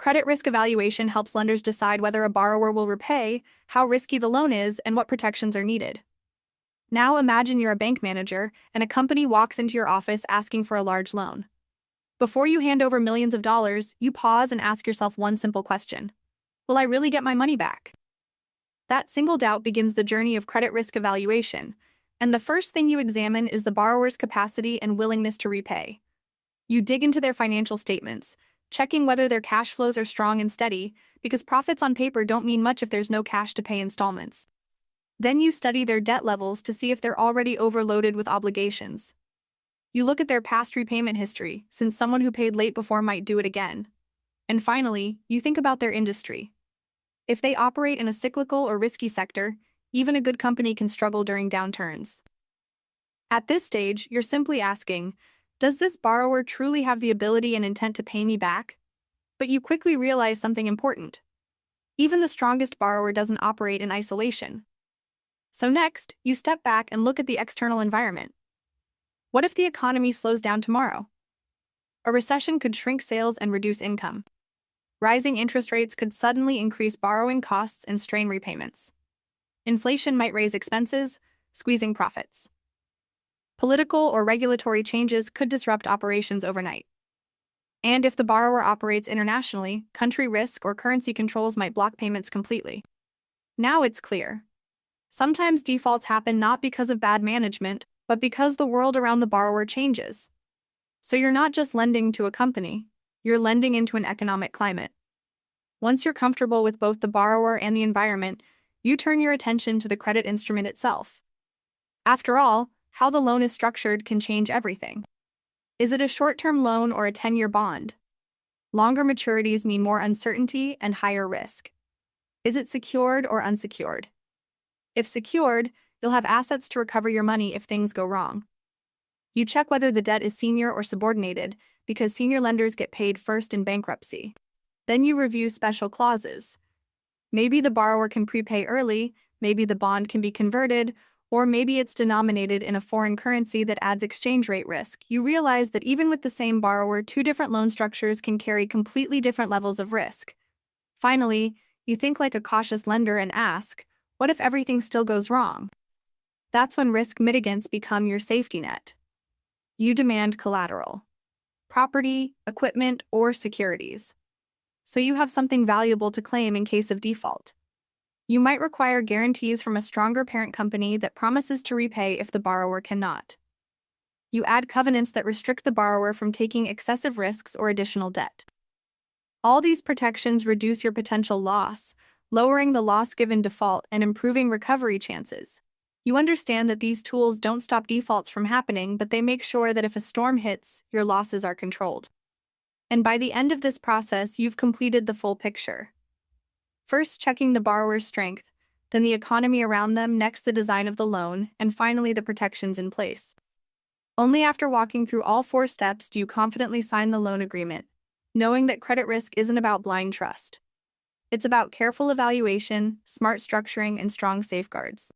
Credit risk evaluation helps lenders decide whether a borrower will repay, how risky the loan is, and what protections are needed. Now imagine you're a bank manager and a company walks into your office asking for a large loan. Before you hand over millions of dollars, you pause and ask yourself one simple question: will I really get my money back? That single doubt begins the journey of credit risk evaluation, and the first thing you examine is the borrower's capacity and willingness to repay. You dig into their financial statements, checking whether their cash flows are strong and steady, because profits on paper don't mean much if there's no cash to pay installments. Then you study their debt levels to see if they're already overloaded with obligations. You look at their past repayment history, since someone who paid late before might do it again. And finally, you think about their industry. If they operate in a cyclical or risky sector, even a good company can struggle during downturns. At this stage, you're simply asking, does this borrower truly have the ability and intent to pay me back? But you quickly realize something important. Even the strongest borrower doesn't operate in isolation. So next, you step back and look at the external environment. What if the economy slows down tomorrow? A recession could shrink sales and reduce income. Rising interest rates could suddenly increase borrowing costs and strain repayments. Inflation might raise expenses, squeezing profits. Political or regulatory changes could disrupt operations overnight. And if the borrower operates internationally, country risk or currency controls might block payments completely. Now it's clear. Sometimes defaults happen not because of bad management, but because the world around the borrower changes. So you're not just lending to a company, you're lending into an economic climate. Once you're comfortable with both the borrower and the environment, you turn your attention to the credit instrument itself. After all, how the loan is structured can change everything. Is it a short-term loan or a 10-year bond? Longer maturities mean more uncertainty and higher risk. Is it secured or unsecured? If secured, you'll have assets to recover your money if things go wrong. You check whether the debt is senior or subordinated, because senior lenders get paid first in bankruptcy. Then you review special clauses. Maybe the borrower can prepay early, maybe the bond can be converted, or maybe it's denominated in a foreign currency that adds exchange rate risk. You realize that even with the same borrower, two different loan structures can carry completely different levels of risk. Finally, you think like a cautious lender and ask, what if everything still goes wrong? That's when risk mitigants become your safety net. You demand collateral: property, equipment, or securities. So you have something valuable to claim in case of default. You might require guarantees from a stronger parent company that promises to repay if the borrower cannot. You add covenants that restrict the borrower from taking excessive risks or additional debt. All these protections reduce your potential loss, lowering the loss given default and improving recovery chances. You understand that these tools don't stop defaults from happening, but they make sure that if a storm hits, your losses are controlled. And by the end of this process, you've completed the full picture. First, checking the borrower's strength, then the economy around them, next the design of the loan, and finally the protections in place. Only after walking through all 4 steps do you confidently sign the loan agreement, knowing that credit risk isn't about blind trust. It's about careful evaluation, smart structuring, and strong safeguards.